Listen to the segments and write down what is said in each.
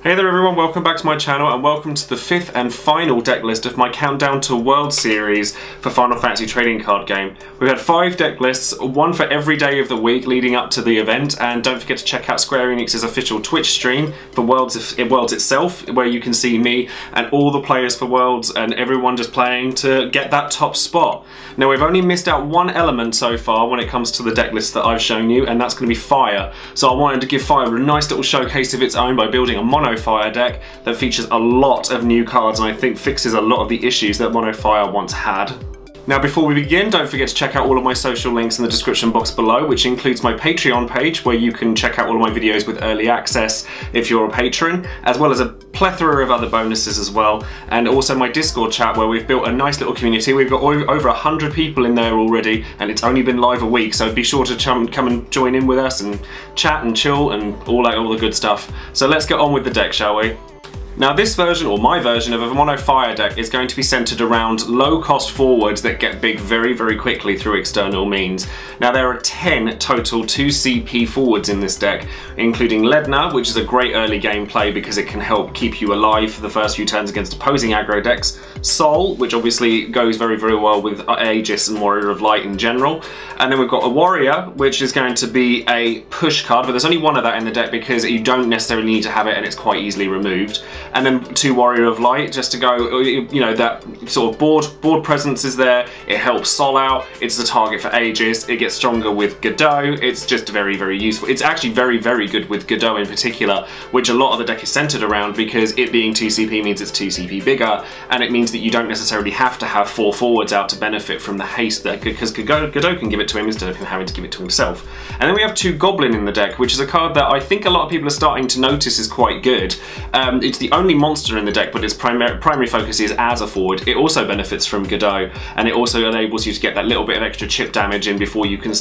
Hey there everyone, welcome back to my channel and welcome to the fifth and final deck list of my Countdown to World series for Final Fantasy trading card game. We've had 5 deck lists, one for every day of the week leading up to the event, and don't forget to check out Square Enix's official Twitch stream for Worlds itself, where you can see me and all the players for Worlds and everyone just playing to get that top spot. Now we've only missed out one element so far when it comes to the deck list that I've shown you, and that's going to be Fire. So I wanted to give Fire a nice little showcase of its own by building a mono Fire deck that features a lot of new cards and I think fixes a lot of the issues that Mono Fire once had. Now before we begin, don't forget to check out all of my social links in the description box below, which includes my Patreon page where you can check out all of my videos with early access if you're a patron, as well as a plethora of other bonuses as well, and also my Discord chat where we've built a nice little community. We've got over 100 people in there already and it's only been live a week, so be sure to come and join in with us and chat and chill and all the good stuff. So let's get on with the deck, shall we? Now this version, or my version of a mono fire deck, is going to be centered around low cost forwards that get big very quickly through external means. Now there are 10 total 2CP forwards in this deck, including Ledna, which is a great early game play because it can help keep you alive for the first few turns against opposing aggro decks. Sol, which obviously goes very well with Aegis and Warrior of Light in general. And then we've got a Warrior, which is going to be a push card, but there's only one of that in the deck because you don't necessarily need to have it and it's quite easily removed. And then 2 Warrior of Light, just to go, you know, that sort of board presence is there, it helps Sol out, it's the target for Aegis, it gets stronger with Godot, it's just very useful. It's actually very good with Godot in particular, which a lot of the deck is centered around because it being 2CP means it's 2CP bigger, and it means that you don't necessarily have to have 4 forwards out to benefit from the haste there, because Godot can give it to him instead of him having to give it to himself. And then we have 2 Goblin in the deck, which is a card that I think a lot of people are starting to notice is quite good. It's the only monster in the deck, but its primary focus is as a forward. It also benefits from Godot, and it also enables you to get that little bit of extra chip damage in before you can,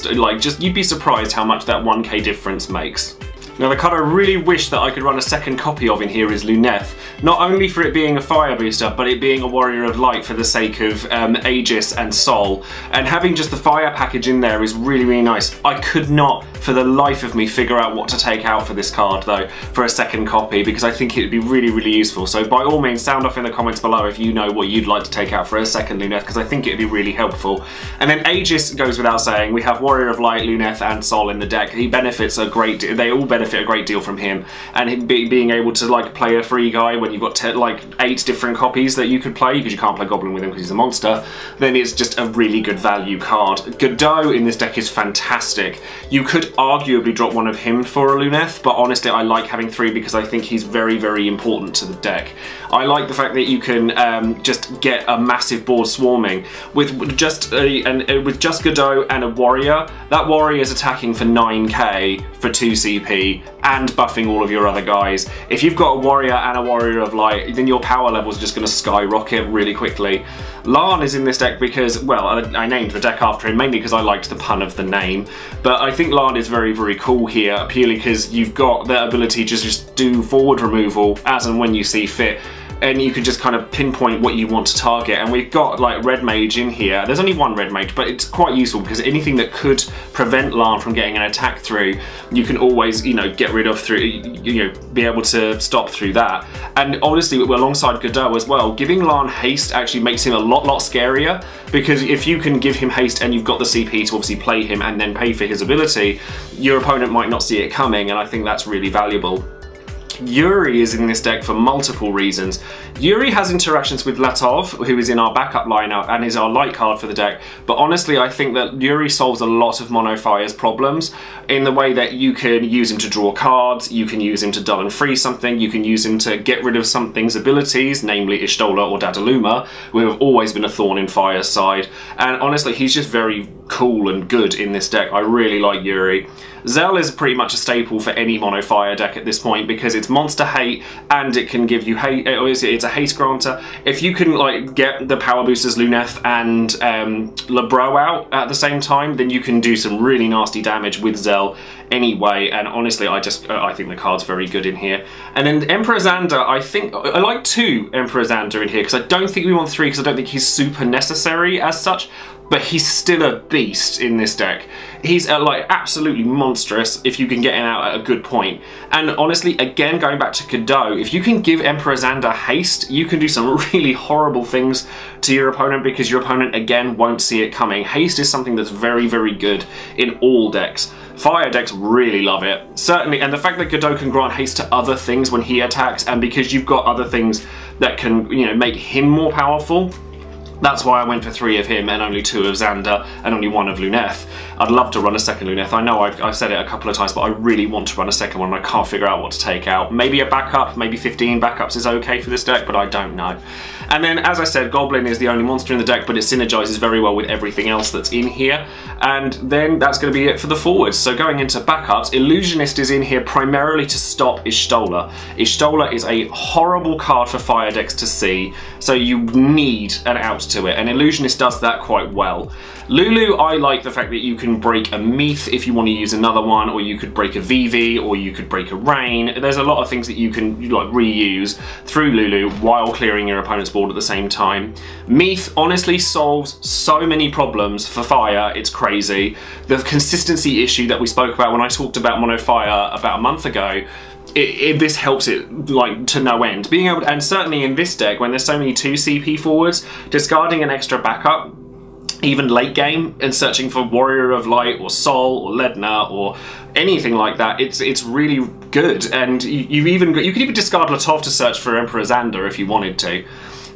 you'd be surprised how much that 1k difference makes. Now the card I really wish that I could run a second copy of in here is Luneth, not only for it being a fire booster, but it being a Warrior of Light for the sake of Aegis and Sol, and having just the fire package in there is really nice. I could not for the life of me figure out what to take out for this card though, for a second copy, because I think it would be really useful. So by all means sound off in the comments below if you know what you'd like to take out for a second Luneth, because I think it would be really helpful. And then Aegis goes without saying, we have Warrior of Light, Luneth and Sol in the deck. He benefits a great deal, they all benefit a great deal from him, and him being able to play a free guy when you've got 8 different copies that you could play, because you can't play Goblin with him because he's a monster, then it's just a really good value card. Godot in this deck is fantastic. You could arguably drop one of him for a Luneth, but honestly I like having 3 because I think he's very important to the deck. I like the fact that you can just get a massive board swarming with just Godot and a Warrior. That Warrior is attacking for 9k for 2 CP and buffing all of your other guys. If you've got a Warrior and a Warrior of Light, then your power level is just going to skyrocket really quickly. Lann is in this deck because, well, I named the deck after him mainly because I liked the pun of the name, but I think Lann is very cool here, purely because you've got the ability to just do forward removal as and when you see fit, and you can just kind of pinpoint what you want to target. And we've got Red Mage in here. There's only one Red Mage, but it's quite useful because anything that could prevent Lann from getting an attack through, you can always, get rid of through, be able to stop through that. And honestly, alongside Godot as well, giving Lann haste actually makes him a lot scarier, because if you can give him haste and you've got the CP to obviously play him and then pay for his ability, your opponent might not see it coming, and I think that's really valuable. Yuri is in this deck for multiple reasons. Yuri has interactions with Latov, who is in our backup lineup and is our light card for the deck, but honestly I think that Yuri solves a lot of Mono Fire's problems in the way that you can use him to draw cards, you can use him to dull and freeze something, you can use him to get rid of something's abilities, namely Ishtola or Dadaluma, who have always been a thorn in Fire's side, and honestly he's just very cool and good in this deck. I really like Yuri. Zell is pretty much a staple for any Mono Fire deck at this point because it's monster hate and it can give you hate, it's a haste granter. If you can get the power boosters Luneth and Lebro out at the same time, then you can do some really nasty damage with Zell anyway, and honestly I think the card's very good in here. And then Emperor Xander, I like 2 Emperor Xander in here because I don't think we want 3 because I don't think he's super necessary as such. but he's still a beast in this deck. He's like absolutely monstrous if you can get him out at a good point. And honestly, again, going back to Godot, if you can give Emperor Xander haste, you can do some really horrible things to your opponent because your opponent, again, won't see it coming. Haste is something that's very, very good in all decks. Fire decks really love it, certainly, and the fact that Godot can grant haste to other things when he attacks, and because you've got other things that can, you know, make him more powerful, that's why I went for 3 of him and only 2 of Xander and only 1 of Luneth. I'd love to run a second Luneth. I know I've said it a couple of times, but I really want to run a second one and I can't figure out what to take out. Maybe a backup, maybe 15 backups is okay for this deck, but I don't know. And then, as I said, Goblin is the only monster in the deck, but it synergizes very well with everything else that's in here. And then that's going to be it for the forwards. So going into backups, Illusionist is in here primarily to stop Y'shtola. Y'shtola is a horrible card for fire decks to see, so you need an out to it, and Illusionist does that quite well. Lulu, I like the fact that you can break a Meeth if you want to use another one, or you could break a Vivi, or you could break a Rain. There's a lot of things that you can like reuse through Lulu while clearing your opponent's board at the same time. Meeth honestly solves so many problems for fire, it's crazy. The consistency issue that we spoke about when I talked about Mono Fire about a month ago, this helps it like to no end. Being able to, and certainly in this deck, when there's so many 2 CP forwards, discarding an extra backup, even late game, and searching for Warrior of Light or Sol or Ledna or anything like that, it's really good. And you could even discard Latov to search for Emperor Xander if you wanted to.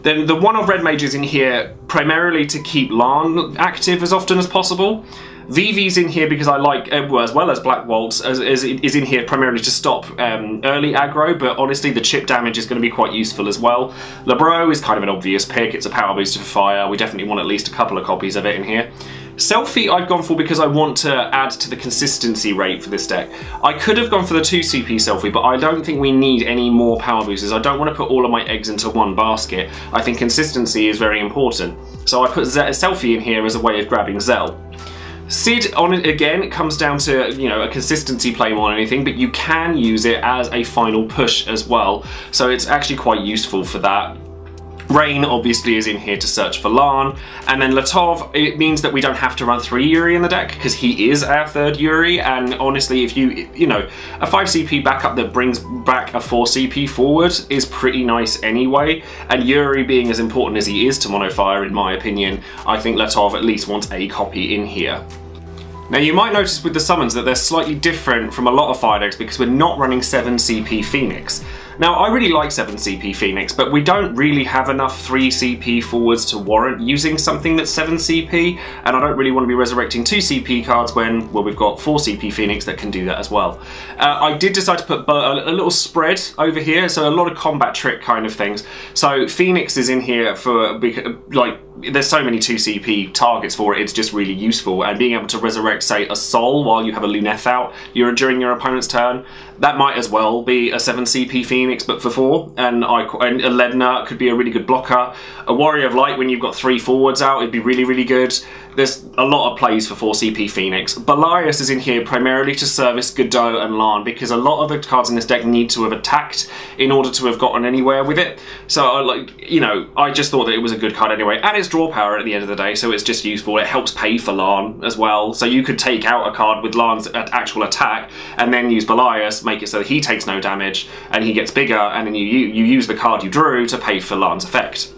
Then the 1 of red mage is in here primarily to keep Lann active as often as possible. Vivi's in here because I like, as well as Black Waltz, is in here primarily to stop early aggro, but honestly the chip damage is going to be quite useful as well. Lebro is kind of an obvious pick, it's a power booster for fire, we definitely want at least a couple of copies of it in here. Selfie I've gone for because I want to add to the consistency rate for this deck. I could have gone for the 2 CP Selfie, but I don't think we need any more power boosters. I don't want to put all of my eggs into one basket. I think consistency is very important. So I put Selfie in here as a way of grabbing Zell. Sid, on it again, it comes down to, you know, a consistency play more than anything, but you can use it as a final push as well, so it's actually quite useful for that. Rain obviously is in here to search for Lann, and then Latov, it means that we don't have to run 3 Yuri in the deck because he is our 3rd Yuri, and honestly if you know, a 5 CP backup that brings back a 4 CP forward is pretty nice anyway, and Yuri being as important as he is to Mono Fire in my opinion, I think Latov at least wants a copy in here. Now you might notice with the summons that they're slightly different from a lot of fire decks because we're not running 7 CP Phoenix. Now I really like 7 CP Phoenix, but we don't really have enough 3 CP forwards to warrant using something that's 7 CP, and I don't really want to be resurrecting 2 CP cards when, well, we've got 4 CP Phoenix that can do that as well. I did decide to put a little spread over here, so a lot of combat trick kind of things. So Phoenix is in here for, like, there's so many 2 CP targets for it, it's just really useful, and being able to resurrect, say, a Sol while you have a Luneth out during your opponent's turn, that might as well be a 7 CP Phoenix but for 4, and a Ledna could be a really good blocker. A Warrior of Light when you've got 3 forwards out, it'd be really, really good. There's a lot of plays for 4 CP Phoenix. Belias is in here primarily to service Godot and Lann because a lot of the cards in this deck need to have attacked in order to have gotten anywhere with it. So, I just thought that it was a good card anyway. And it's draw power at the end of the day, so it's just useful. It helps pay for Lann as well. So you could take out a card with Lann's actual attack and then use Belias, make it so that he takes no damage and he gets bigger, and then you use the card you drew to pay for Lann's effect.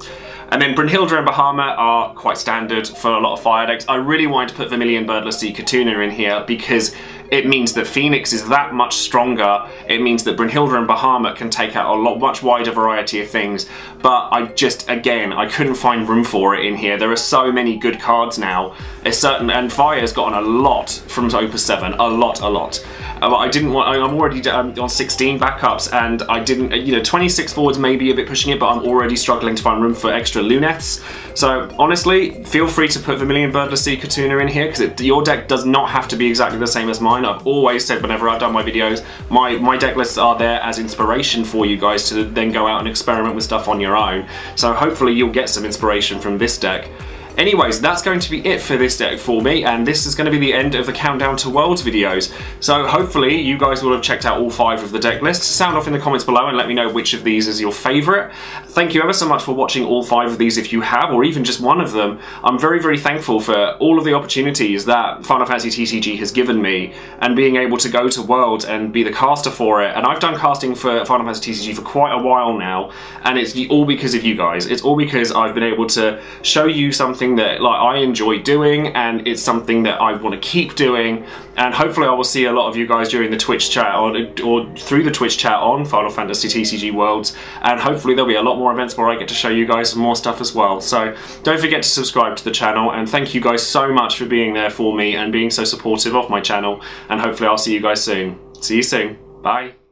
And then Brunhilde and Bahamut are quite standard for a lot of fire decks. I really wanted to put Vermilion Birdless Sea Katuna in here because it means that Phoenix is that much stronger. It means that Brunhilde and Bahamut can take out a much wider variety of things. But I couldn't find room for it in here. There are so many good cards now. And Fire's gotten a lot from Opus VII, a lot. I didn't want, I'm already on 16 backups, and I didn't, 26 forwards may be a bit pushing it, but I'm already struggling to find room for extra Luneths. So honestly, feel free to put Vermilion Birdless Sea Katuna in here, because your deck does not have to be exactly the same as mine. I've always said whenever I've done my videos, my deck lists are there as inspiration for you guys to then go out and experiment with stuff on your own. So hopefully you'll get some inspiration from this deck. Anyways, that's going to be it for this deck for me, and this is going to be the end of the Countdown to Worlds videos. So hopefully you guys will have checked out all 5 of the deck lists. Sound off in the comments below and let me know which of these is your favourite. Thank you ever so much for watching all 5 of these if you have, or even just one of them. I'm very, very thankful for all of the opportunities that Final Fantasy TCG has given me, and being able to go to Worlds and be the caster for it. And I've done casting for Final Fantasy TCG for quite a while now, and it's all because of you guys. It's all because I've been able to show you something that I enjoy doing, and it's something that I want to keep doing, and hopefully I will see a lot of you guys during the Twitch chat or through the Twitch chat on Final Fantasy TCG Worlds, and hopefully there'll be a lot more events where I get to show you guys some more stuff as well. So don't forget to subscribe to the channel, and thank you guys so much for being there for me and being so supportive of my channel, and hopefully I'll see you guys soon. See you soon. Bye.